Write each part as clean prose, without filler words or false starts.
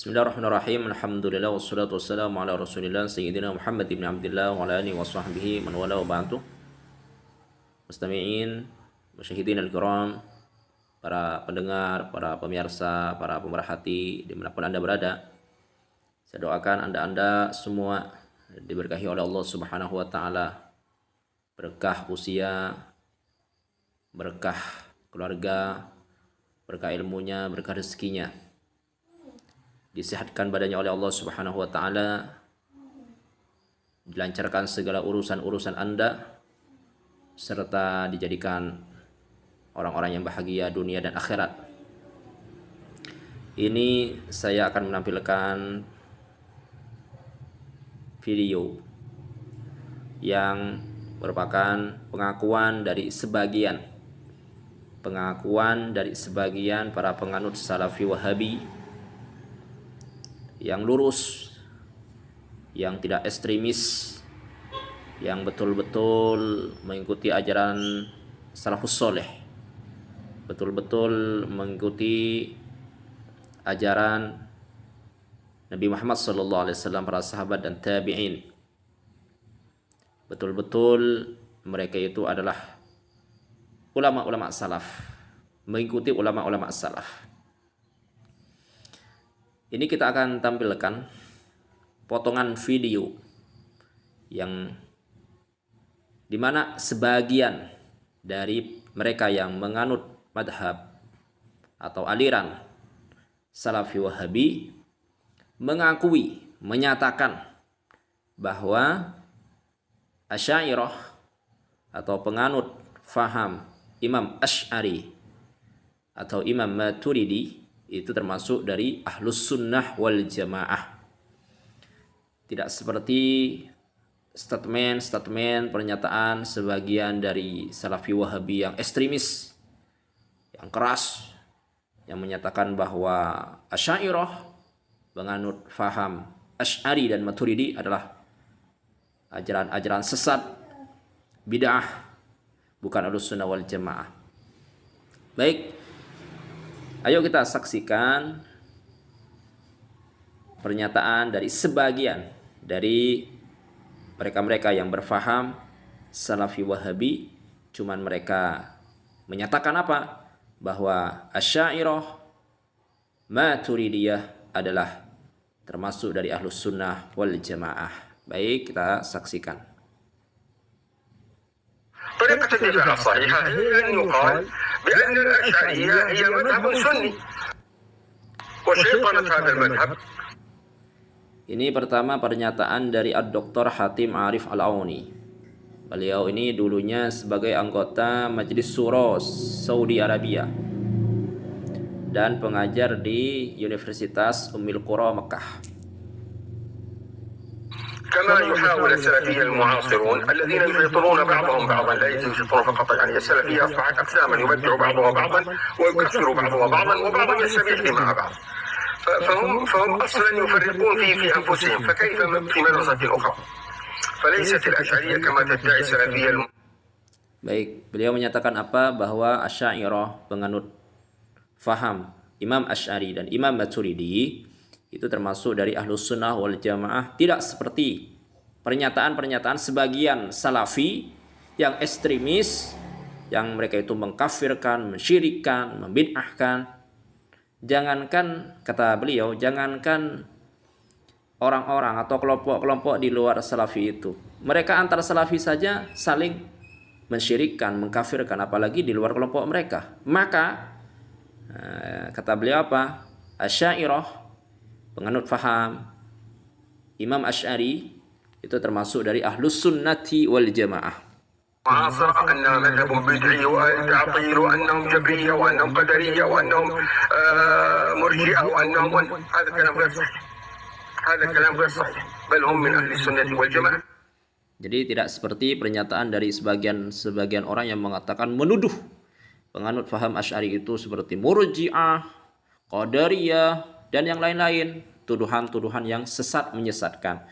Bismillahirrahmanirrahim. Alhamdulillah wassalatu wassalamu ala Rasulillah sayyidina Muhammad ibn Abdullah wa ala alihi wa sahbihi man wala wa ba'du. Mustami'in, musyahidin al-kiram, para pendengar, para pemirsa, para pemerhati dimanapun Anda berada. Saya doakan Anda semua diberkahi oleh Allah Subhanahu wa taala. Berkah usia, berkah keluarga, berkah ilmunya, berkah rezekinya. Disehatkan badannya oleh Allah Subhanahu wa taala, dilancarkan segala urusan-urusan Anda, serta dijadikan orang-orang yang bahagia dunia dan akhirat. Ini saya akan menampilkan video yang merupakan pengakuan dari sebagian para penganut Salafi Wahabi yang lurus, yang tidak ekstremis, yang betul-betul mengikuti ajaran salafus soleh, betul-betul mengikuti ajaran Nabi Muhammad SAW, para sahabat dan tabi'in. Betul-betul mereka itu adalah ulama-ulama salaf, mengikuti ulama-ulama salaf. Ini kita akan tampilkan potongan video yang dimana sebagian dari mereka yang menganut madhab atau aliran Salafi Wahabi menyatakan bahwa Asy'ariyah atau penganut faham Imam Asy'ari atau Imam Maturidi itu termasuk dari Ahlus Sunnah wal Jamaah. Tidak seperti statement pernyataan sebagian dari Salafi Wahabi yang ekstremis, yang keras, yang menyatakan bahwa Asy'ariyah, penganut faham Asy'ari dan Maturidi adalah ajaran-ajaran sesat, bid'ah, bukan Ahlus Sunnah wal Jamaah. Baik, ayo kita saksikan pernyataan dari sebagian dari mereka-mereka yang berfaham Salafi Wahabi. Cuman mereka menyatakan apa? Bahwa Asy'ariyah, Maturidiyah adalah termasuk dari Ahlus Sunnah wal Jamaah. Baik, kita saksikan. طريقة الدفاع الصحيحة هي أن يقال بأن الأشعرية هي مذهب سني وشيطنة هذا المذهب. Ini pertama pernyataan dari Dr. Hatim Arif Al-Auni. Beliau ini dulunya sebagai anggota Majelis Syuro Saudi Arabia dan pengajar di Universitas Ummul Qura Mekah. كما يحاول السلفية المعاصرون الذين يفيطرون بعضهم بعضا، لا يفيطرون فقط، يعني السلفية أصبحت أقساما يبدع بعضها بعضا ويكفر بعضها بعضا وبعضهم يستبيح مع بعض، فهم أصلا يفرقون في أنفسهم، فكيف في مدرسة أخرى؟ فليست الأشعرية كما تدعي السلفية. Baik, beliau menyatakan apa? Bahwa Asy'ariyah, penganut faham Imam Asy'ari dan Imam Maturidi, itu termasuk dari Ahlus Sunnah wal Jamaah. Tidak seperti pernyataan-pernyataan sebagian Salafi yang ekstremis, yang mereka itu mengkafirkan, mensyirikkan, membid'ahkan. Jangankan, kata beliau, jangankan orang-orang atau kelompok-kelompok di luar Salafi itu, mereka antar Salafi saja saling mensyirikkan, mengkafirkan, apalagi di luar kelompok mereka. Maka kata beliau apa? Asy'ariyah, penganut faham Imam Asy'ari, itu termasuk dari Ahlus Sunnati wal Jamaah. معاصرة أن مذهب بدعي وتعطيل وأنهم جبرية وأنهم قدرية وأنهم مرجئة وأنهم، هذا كلام غير صحيح، هذا كلام غير صحيح، بل هم من أهل السنة والجماعة. Jadi tidak seperti pernyataan dari sebagian orang yang mengatakan, menuduh penganut faham Asy'ari itu seperti murji'ah, qadariyah, dan yang lain-lain, tuduhan-tuduhan yang sesat, menyesatkan.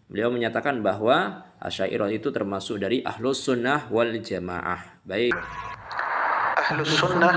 Beliau menyatakan bahwa Asy'ariyah itu termasuk dari Ahlus Sunnah wal Jamaah. Baik. Ahlus Sunnah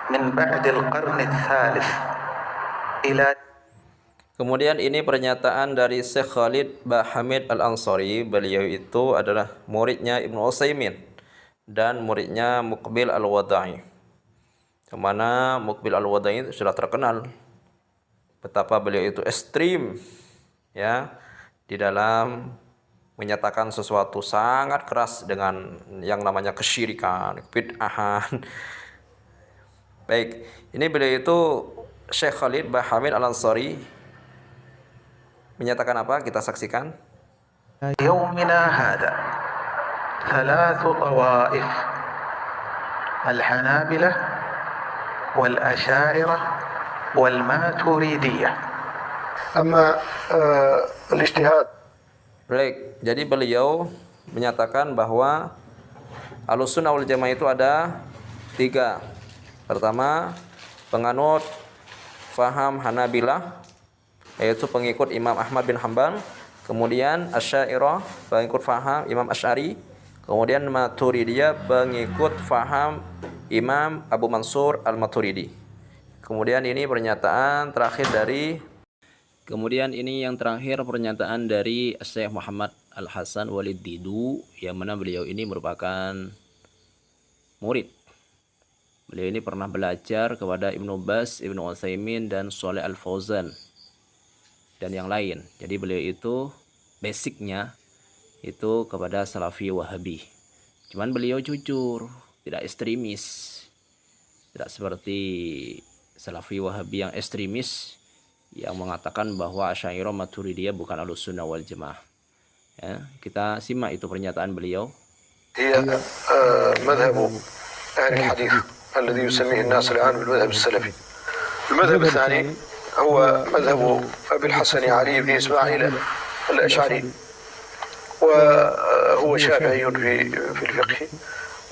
min ba'dil qarni tsalits ila Kemudian ini pernyataan dari Syekh Khalid Bahamid Al-Ansari. Beliau itu adalah muridnya Ibnu Utsaimin dan muridnya Muqbil Al-Wada'i. Kemana Muqbil Al-Wada'i sudah terkenal betapa beliau itu ekstrim ya di dalam menyatakan sesuatu sangat keras dengan yang namanya kesyirikan, bid'ahan. Baik, ini beliau itu Syekh Khalid Bahamid Al-Ansari menyatakan apa? Kita saksikan. يومنا هذا 3 طوائف الحنابلة والأشاعرة والماتريدية. أما الاجتهاد. Baik, jadi beliau menyatakan bahwa Ahlussunnah wal Jamaah itu ada 3. Pertama, penganut faham Hanabilah, yaitu pengikut Imam Ahmad bin Hanbal. Kemudian Asy'ariyah, pengikut faham Imam Asy'ari. Kemudian Maturidiyah, pengikut faham Imam Abu Mansur Al-Maturidi. Kemudian ini pernyataan terakhir dari Syekh Muhammad Al-Hasan Walid Didu, yang mana beliau ini merupakan murid. Beliau ini pernah belajar kepada Ibnu Baz, Ibnu Utsaimin dan Shalih Al-Fauzan dan yang lain. Jadi beliau itu basicnya itu kepada Salafi Wahabi. Cuman beliau jujur, tidak ekstremis. Tidak seperti Salafi Wahabi yang ekstremis yang mengatakan bahwa Asy'ariyah Maturidiyah bukan Ahlussunnah wal Jamaah. Ya, kita simak itu pernyataan beliau. هي مذهب أهل الحديث الذي يسميه الناس الآن بالمذهب السلفي. المذهب الثاني هو مذهب أبي الحسن علي بن إسماعيل الأشعري، وهو شافعي في الفقه،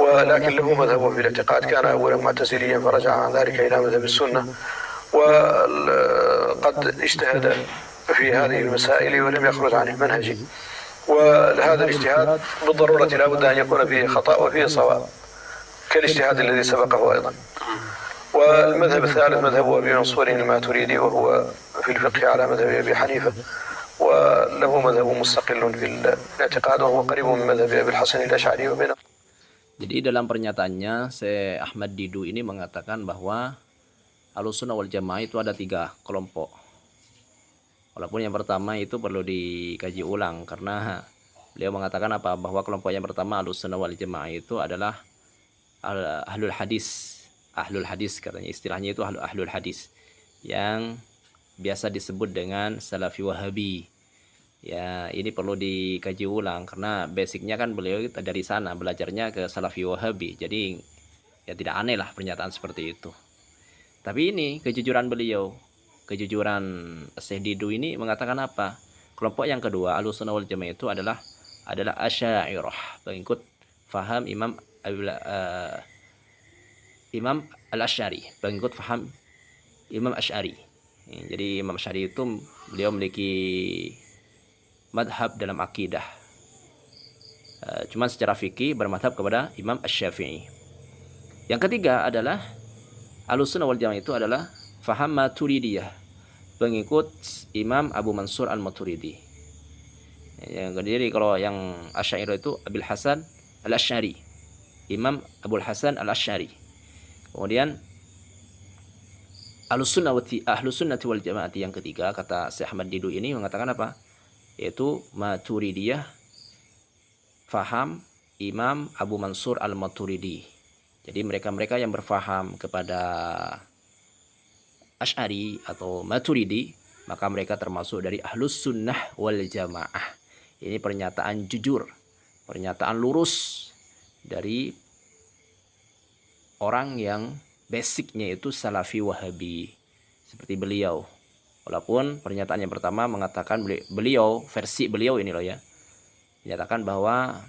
ولكن له مذهبه في الاعتقاد. كان أولا معتزليا فرجع عن ذلك إلى مذهب السنة، وقد اجتهد في هذه المسائل ولم يخرج عن المنهج. ولهذا الاجتهاد بالضرورة لا بد أن يكون فيه خطأ وفيه صواب كالاجتهاد الذي سبقه أيضا. والمذهب الثالث مذهب أبي منصور الماتريدي، وهو في الفقه على مذهب أبي حنيفة، وله مذهب مستقل في الاعتقاد وهو قريب من مذهب أبي الحسن الأشعري وبين. Jadi dalam pernyataannya Syekh Ahmad Didu ini mengatakan bahwa Ahlussunnah wal Jamaah itu ada 3 kelompok. Walaupun yang pertama itu perlu dikaji ulang, karena beliau mengatakan apa? Bahwa kelompok yang pertama Ahlussunnah wal Jamaah itu adalah ahlul hadis. Ahlul hadis katanya, istilahnya itu ahlul hadis, yang biasa disebut dengan Salafi Wahabi. Ya, ini perlu dikaji ulang karena basicnya kan beliau dari sana belajarnya ke Salafi Wahabi. Jadi ya tidak aneh lah pernyataan seperti itu. Tapi ini kejujuran beliau, kejujuran Syekh Didu ini mengatakan apa? Kelompok yang kedua Ahlussunnah wal Jamaah itu adalah Asy'ariyah, pengikut faham Imam Al-Asy'ari, pengikut faham Imam Asy'ari. Jadi Imam Asy'ari itu beliau memiliki madhab dalam akidah. Cuma secara fikih bermadhab kepada Imam Asy-Syafi'i. Yang ketiga adalah Ahlussunnah wal Jamaah itu adalah faham Maturidiyah, pengikut Imam Abu Mansur Al-Maturidi. Jadi kalau yang Asy'ariyah itu Abil Hasan Al-Asy'ari, Imam Abul Hasan Al-Asy'ari. Kemudian Ahlussunnah wal Jamaah yang ketiga, kata Syekh Ahmad Didu ini mengatakan apa? Yaitu Maturidiyah faham Imam Abu Mansur Al-Maturidi. Jadi mereka-mereka yang berfaham kepada Asy'ari atau Maturidi, maka mereka termasuk dari Ahlussunnah wal Jamaah. Ini pernyataan jujur, pernyataan lurus dari orang yang basicnya itu Salafi Wahabi seperti beliau. Walaupun pernyataan yang pertama mengatakan beliau, versi beliau ini loh ya, menyatakan bahwa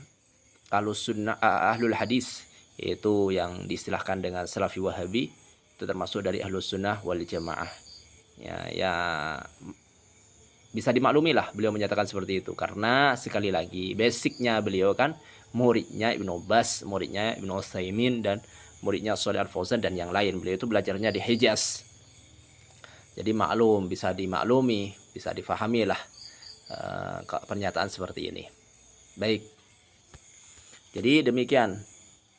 ahlul hadis, yaitu yang diistilahkan dengan Salafi Wahabi, itu termasuk dari Ahlussunnah wal Jamaah. Ya bisa dimaklumi lah beliau menyatakan seperti itu, karena sekali lagi basicnya beliau kan muridnya Ibnu Baz, muridnya Ibnu Utsaimin dan muridnya Shalih Al-Fauzan dan yang lain. Beliau itu belajarnya di Hijaz. Jadi maklum, bisa dimaklumi, bisa difahami lah pernyataan seperti ini. Baik. Jadi demikian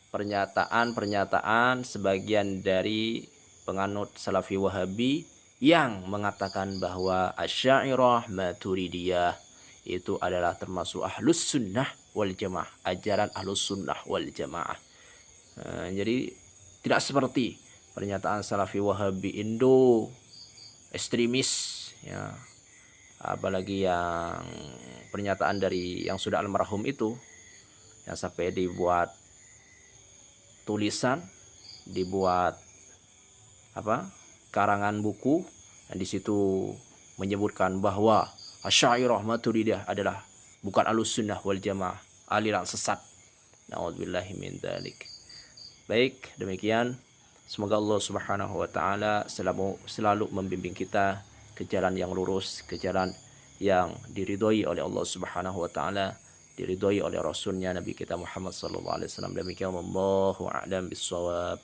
pernyataan sebagian dari penganut Salafi Wahabi yang mengatakan bahwa Asy'ariyah Maturidiyah itu adalah termasuk Ahlus Sunnah wal Jamaah, ajaran Ahlus Sunnah wal Jamaah. Jadi tidak seperti pernyataan Salafi Wahabi Indo ekstremis, ya, apalagi yang pernyataan dari yang sudah almarhum itu, yang sampai dibuat tulisan, dibuat karangan buku, dan di situ menyebutkan bahwa Asy'ariyah Maturidiyah adalah bukan Ahlus Sunnah wal Jamaah, aliran sesat. Na'udzubillahi min dzalik. Baik, demikian. Semoga Allah Subhanahu wa taala selalu membimbing kita ke jalan yang lurus, ke jalan yang diridhoi oleh Allah Subhanahu wa taala, diridhoi oleh Rasulnya Nabi kita Muhammad sallallahu alaihi wasallam. Demikian, wallahu a'lam bissawab.